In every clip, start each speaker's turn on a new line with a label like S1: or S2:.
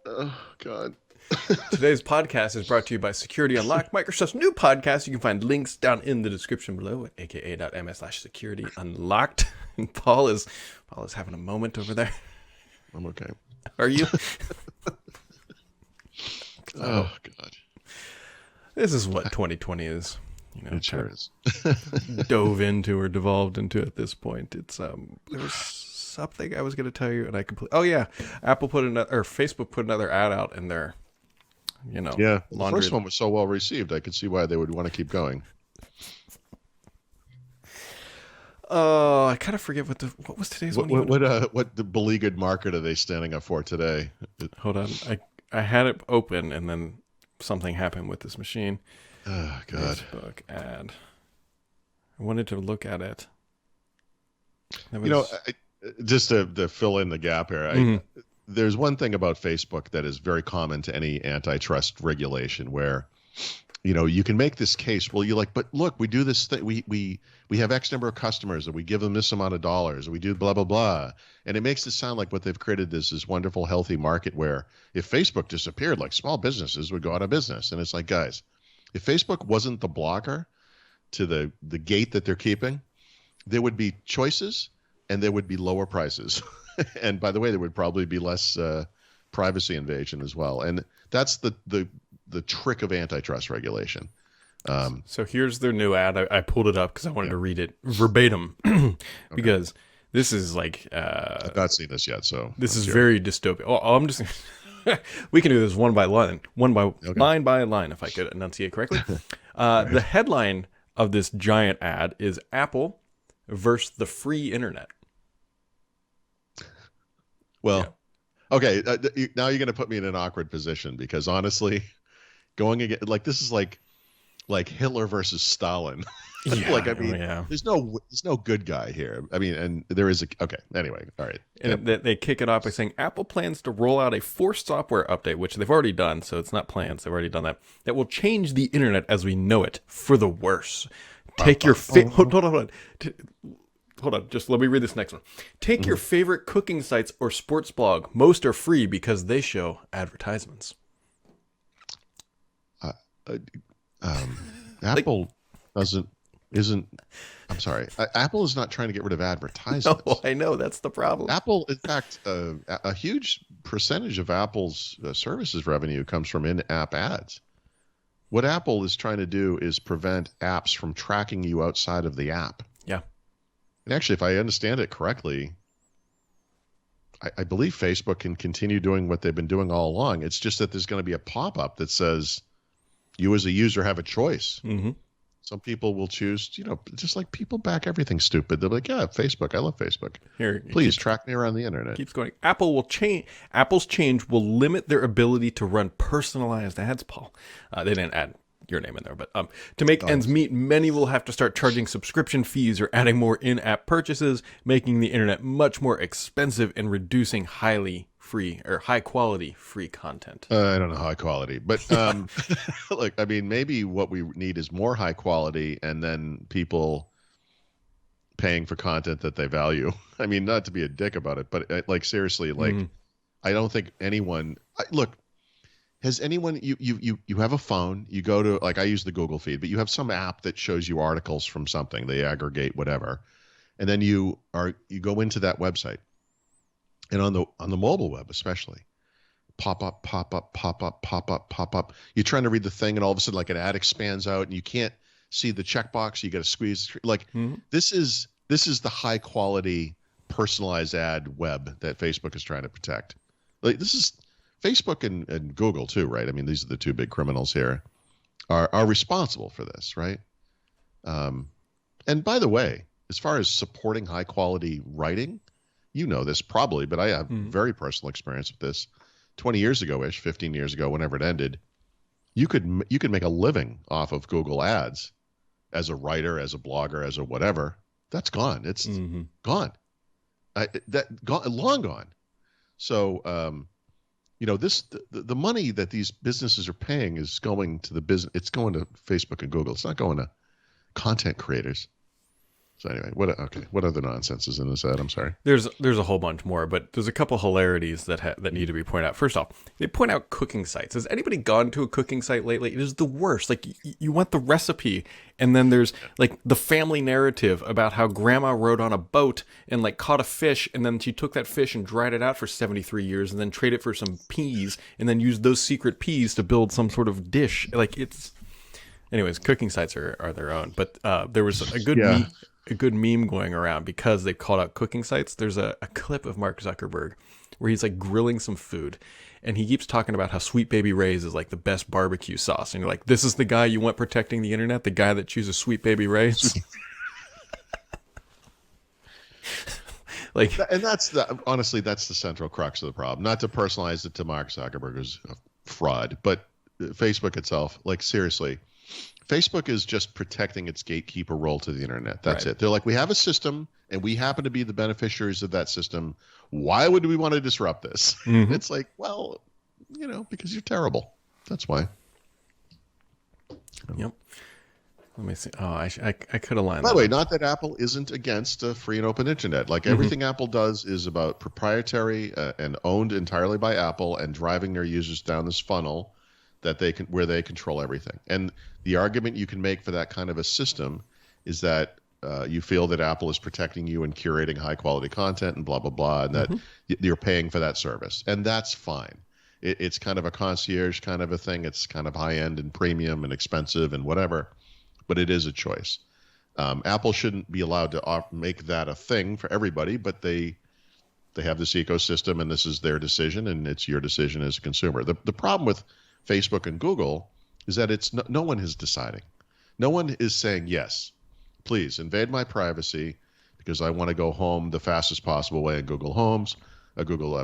S1: Oh, God.
S2: Today's podcast is brought to you by Security Unlocked, Microsoft's new podcast. You can find links down in the description below at aka.ms/security unlocked. And Paul is having a moment over there.
S1: I'm okay.
S2: Are you?
S1: Oh, God.
S2: This is what 2020 is. You know,
S1: It sure is.
S2: dove into or devolved into at this point. It's there was something I was going to tell you, and I completely. Oh yeah, Facebook put another ad out in their,
S1: Yeah, the first one was so well received. I could see why they would want to keep going.
S2: Oh, I kind of forget what was today's one.
S1: What the beleaguered market are they standing up for today?
S2: Hold on, I had it open, and then something happened with this machine.
S1: Oh, God.
S2: Facebook ad. I wanted to look at it.
S1: Just to fill in the gap here, there's one thing about Facebook that is very common to any antitrust regulation where, you can make this case. Well, you're like, but look, we do this thing. We have X number of customers, and we give them this amount of dollars, and we do blah, blah, blah. And it makes it sound like what they've created is this wonderful, healthy market where if Facebook disappeared, like small businesses would go out of business. And it's like, guys, if Facebook wasn't the blocker to the gate that they're keeping, there would be choices and there would be lower prices. And by the way, there would probably be less privacy invasion as well. And that's the trick of antitrust regulation.
S2: So here's their new ad. I pulled it up because I wanted to read it verbatim because this is like...
S1: I've not seen this yet, so...
S2: This is very dystopian. Well, I'm just... we can do this line by line, if I could enunciate correctly. The headline of this giant ad is Apple versus the free internet.
S1: Well, okay, now you're going to put me in an awkward position because honestly, going again, like this is like Hitler versus Stalin.
S2: Yeah,
S1: there's no good guy here. I mean, and there is okay. Anyway, all right.
S2: And they kick it off by saying Apple plans to roll out a forced software update, which they've already done, so it's not plans. They've already done that will change the internet as we know it for the worse. Take your hold on. Just let me read this next one. Take your favorite cooking sites or sports blog. Most are free because they show advertisements.
S1: Apple I'm sorry. Apple is not trying to get rid of advertisements.
S2: No, I know. That's the problem.
S1: Apple, in fact, a huge percentage of Apple's services revenue comes from in-app ads. What Apple is trying to do is prevent apps from tracking you outside of the app.
S2: Yeah.
S1: And actually, if I understand it correctly, I believe Facebook can continue doing what they've been doing all along. It's just that there's going to be a pop-up that says you as a user have a choice.
S2: Mm-hmm.
S1: Some people will choose, just like people back everything stupid. They're like, yeah, Facebook. I love Facebook.
S2: Here,
S1: please track me around the internet.
S2: Keeps going. Apple's change will limit their ability to run personalized ads, Paul. They didn't add your name in there, but to make ends meet, many will have to start charging subscription fees or adding more in-app purchases, making the internet much more expensive and reducing high quality free content.
S1: I don't know high quality, but look, I mean, maybe what we need is more high quality and then people paying for content that they value. I mean, not to be a dick about it, but like seriously, like I don't think anyone look. Has anyone you have a phone, you go to, like I use the Google feed, but you have some app that shows you articles from something, they aggregate whatever. And then you go into that website. And on the mobile web especially, pop up. You're trying to read the thing and all of a sudden like an ad expands out and you can't see the checkbox, you got to squeeze like this is the high quality personalized ad web that Facebook is trying to protect. Like this is Facebook and Google too, right? I mean, these are the two big criminals here, are responsible for this, right? And by the way, as far as supporting high quality writing, you know this probably, but I have very personal experience with this. 20 years ago-ish, 15 years ago, whenever it ended, you could make a living off of Google ads as a writer, as a blogger, as a whatever. That's gone. It's gone. Long gone. So, the money that these businesses are paying is going to the business. It's going to Facebook and Google. It's not going to content creators. So anyway, what other nonsense is in this ad? I'm sorry.
S2: There's a whole bunch more, but there's a couple hilarities that need to be pointed out. First off, they point out cooking sites. Has anybody gone to a cooking site lately? It is the worst. Like you want the recipe, and then there's like the family narrative about how grandma rode on a boat and like caught a fish, and then she took that fish and dried it out for 73 years, and then traded it for some peas, and then used those secret peas to build some sort of dish. Like it's, anyways, cooking sites are their own. But there was a good meme going around because they called out cooking sites. There's a clip of Mark Zuckerberg where he's like grilling some food, and he keeps talking about how Sweet Baby Ray's is like the best barbecue sauce. And you're like, this is the guy you want protecting the internet, the guy that chooses Sweet Baby Ray's. Like,
S1: and honestly, that's the central crux of the problem. Not to personalize it to Mark Zuckerberg as a fraud, but Facebook itself, like seriously, Facebook is just protecting its gatekeeper role to the internet. That's it. They're like, we have a system and we happen to be the beneficiaries of that system. Why would we want to disrupt this? Mm-hmm. It's like, well, because you're terrible. That's why.
S2: Yep. Let me see. Oh, I could have lined.
S1: By the way, not that Apple isn't against a free and open internet. Like everything Apple does is about proprietary and owned entirely by Apple and driving their users down this funnel that where they control everything. And the argument you can make for that kind of a system is that you feel that Apple is protecting you and curating high quality content and blah, blah, blah, and that you're paying for that service. And that's fine. It's kind of a concierge kind of a thing. It's kind of high end and premium and expensive and whatever, but it is a choice. Apple shouldn't be allowed to make that a thing for everybody, but they have this ecosystem and this is their decision and it's your decision as a consumer. The problem with Facebook and Google is that it's no one is deciding. No one is saying, yes, please invade my privacy because I want to go home the fastest possible way in Google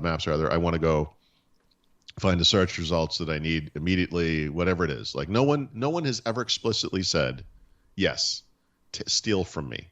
S1: Maps rather. I want to go find the search results that I need immediately, whatever it is. Like no one has ever explicitly said, yes, steal from me,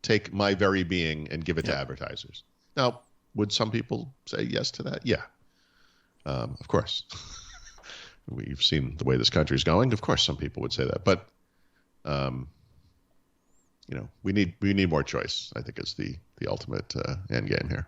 S1: take my very being and give it to advertisers. Now, would some people say yes to that? Yeah, of course. We've seen the way this country is going. Of course, some people would say that, but we need more choice. I think is the ultimate end game here.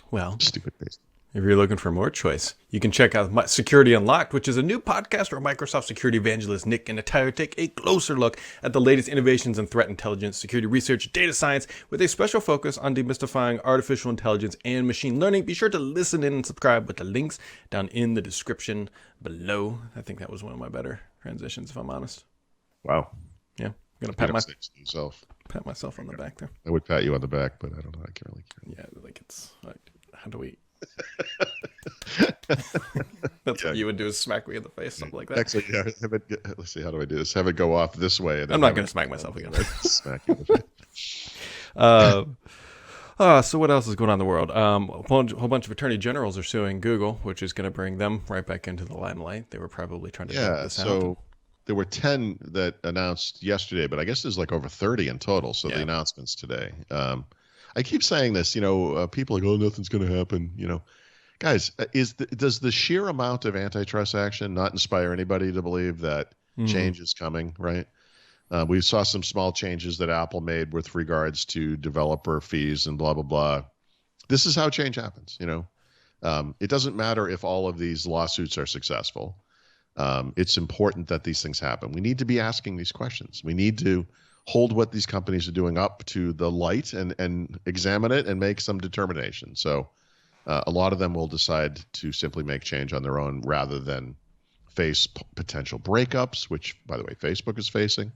S2: Well,
S1: stupid based.
S2: If you're looking for more choice, you can check out Security Unlocked, which is a new podcast where Microsoft security evangelist Nick and Natalia take a closer look at the latest innovations in threat intelligence, security research, data science, with a special focus on demystifying artificial intelligence and machine learning. Be sure to listen in and subscribe with the links down in the description below. I think that was one of my better transitions, if I'm honest.
S1: Wow.
S2: Yeah. I'm going to pat myself on the back there.
S1: I would pat you on the back, but I don't know. I can't really care.
S2: Yeah, like it's like, how do we... That's what you would do, is smack me in the face, something like that.
S1: Actually, yeah, let's see, how do I do this? Have it go off this way. And
S2: I'm not going to smack myself again.
S1: Smack you in the face.
S2: So what else is going on in the world? A whole bunch of attorney generals are suing Google, which is going to bring them right back into the limelight. They were probably trying to dump this out. So
S1: there were 10 that announced yesterday, but I guess there's like over 30 in total. So the announcements today. I keep saying this, people are like, oh, nothing's going to happen. Guys, does the sheer amount of antitrust action not inspire anybody to believe that change is coming, right? We saw some small changes that Apple made with regards to developer fees and blah, blah, blah. This is how change happens, It doesn't matter if all of these lawsuits are successful. It's important that these things happen. We need to be asking these questions. We need to hold what these companies are doing up to the light and examine it and make some determination. So a lot of them will decide to simply make change on their own rather than face potential breakups, which, by the way, Facebook is facing.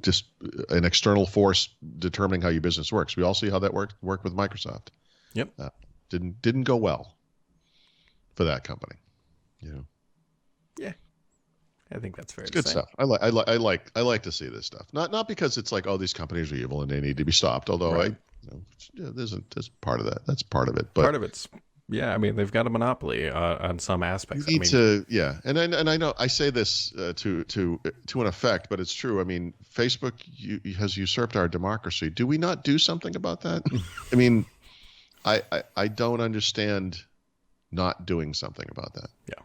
S1: Just an external force determining how your business works. We all see how that worked with Microsoft.
S2: Yep.
S1: Didn't go well for that company.
S2: Yeah. I think that's fair.
S1: It's good stuff. I like to see this stuff. Not because it's like, oh, these companies are evil and they need to be stopped. Although there's part of that. That's part of it. But
S2: part of it's they've got a monopoly on some aspects.
S1: You need and I know I say this to an effect, but it's true. I mean, Facebook has usurped our democracy. Do we not do something about that? I mean, I don't understand not doing something about that.
S2: Yeah.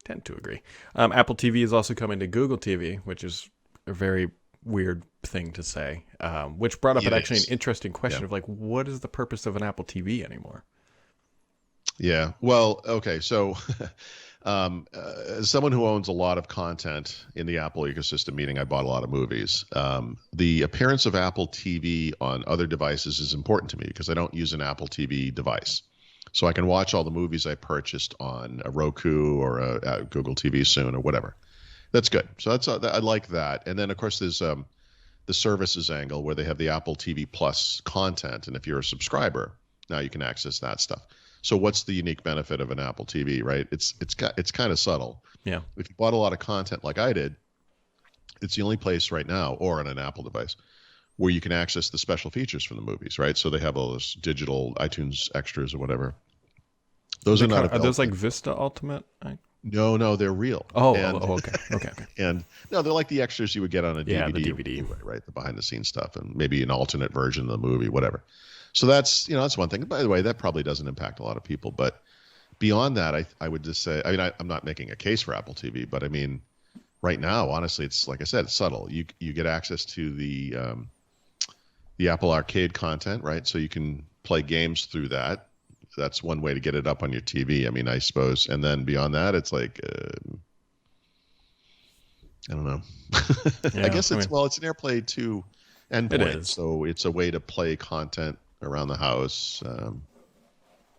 S2: tend to agree. Apple TV is also coming to Google TV, which is a very weird thing to say, which brought up an interesting question of like, what is the purpose of an Apple TV anymore?
S1: Yeah. Well, okay. So as someone who owns a lot of content in the Apple ecosystem, meaning I bought a lot of movies, the appearance of Apple TV on other devices is important to me because I don't use an Apple TV device. So I can watch all the movies I purchased on a Roku or a Google TV soon or whatever. That's good. So I like that. And then, of course, there's the services angle where they have the Apple TV Plus content. And if you're a subscriber, now you can access that stuff. So what's the unique benefit of an Apple TV, right? It's kind of subtle.
S2: Yeah.
S1: If you bought a lot of content like I did, it's the only place right now, or on an Apple device, where you can access the special features from the movies, right? So they have all those digital iTunes extras or whatever. Those are not available.
S2: Are those like Vista Ultimate?
S1: No, they're real.
S2: Okay.
S1: And no, they're like the extras you would get on a DVD.
S2: Yeah, the DVD.
S1: Right? The behind the scenes stuff and maybe an alternate version of the movie, whatever. So that's one thing. By the way, that probably doesn't impact a lot of people. But beyond that, I would just say, I'm not making a case for Apple TV, but I mean, right now, honestly, it's like I said, it's subtle. You get access to the Apple Arcade content, right? So you can play games through that. That's one way to get it up on your TV. I mean, I suppose. And then beyond that, it's like, I don't know. Yeah, I guess it's an AirPlay 2 endpoint.
S2: It is.
S1: So it's a way to play content around the house.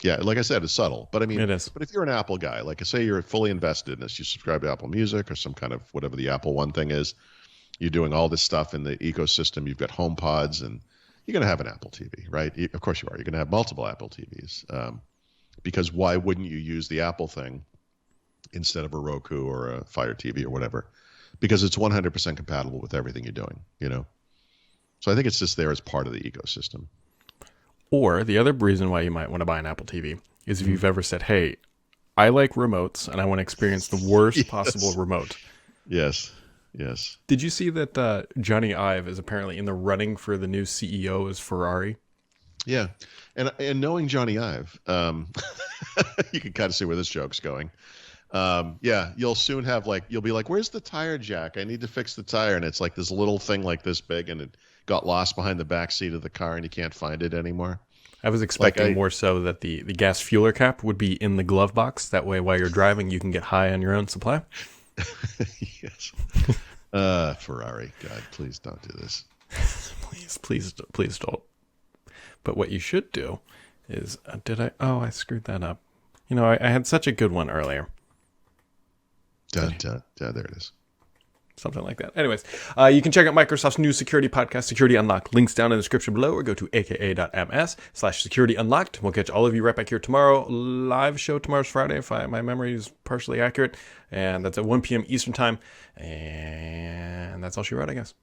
S1: Yeah, like I said, it's subtle. But I mean,
S2: it is.
S1: But if you're an Apple guy, like I say, you're fully invested in this, you subscribe to Apple Music or some kind of whatever the Apple One thing is, you're doing all this stuff in the ecosystem. You've got HomePods and you're going to have an Apple TV, right? Of course you are. You're going to have multiple Apple TVs. Because why wouldn't you use the Apple thing instead of a Roku or a Fire TV or whatever? Because it's 100% compatible with everything you're doing, So I think it's just there as part of the ecosystem.
S2: Or the other reason why you might want to buy an Apple TV is if you've ever said, hey, I like remotes and I want to experience the worst possible remote.
S1: Yes.
S2: Did you see that Johnny Ive is apparently in the running for the new CEO as Ferrari?
S1: Yeah. And knowing Johnny Ive, you can kind of see where this joke's going. Yeah, you'll soon have you'll be like, where's the tire jack? I need to fix the tire. And it's like this little thing like this big and it got lost behind the back seat of the car and you can't find it anymore.
S2: I was expecting more so that the gas fueler cap would be in the glove box. That way, while you're driving, you can get high on your own supply.
S1: Yes. Ferrari. God, please don't do this.
S2: please don't. But what you should do is, I screwed that up. I had such a good one earlier.
S1: There it is.
S2: Something like that. Anyways, you can check out Microsoft's new security podcast, Security Unlocked. Links down in the description below, or go to aka.ms/security unlocked. We'll catch all of you right back here tomorrow. Live show tomorrow's Friday, if my memory is partially accurate. And that's at 1 p.m. Eastern time. And that's all she wrote, I guess.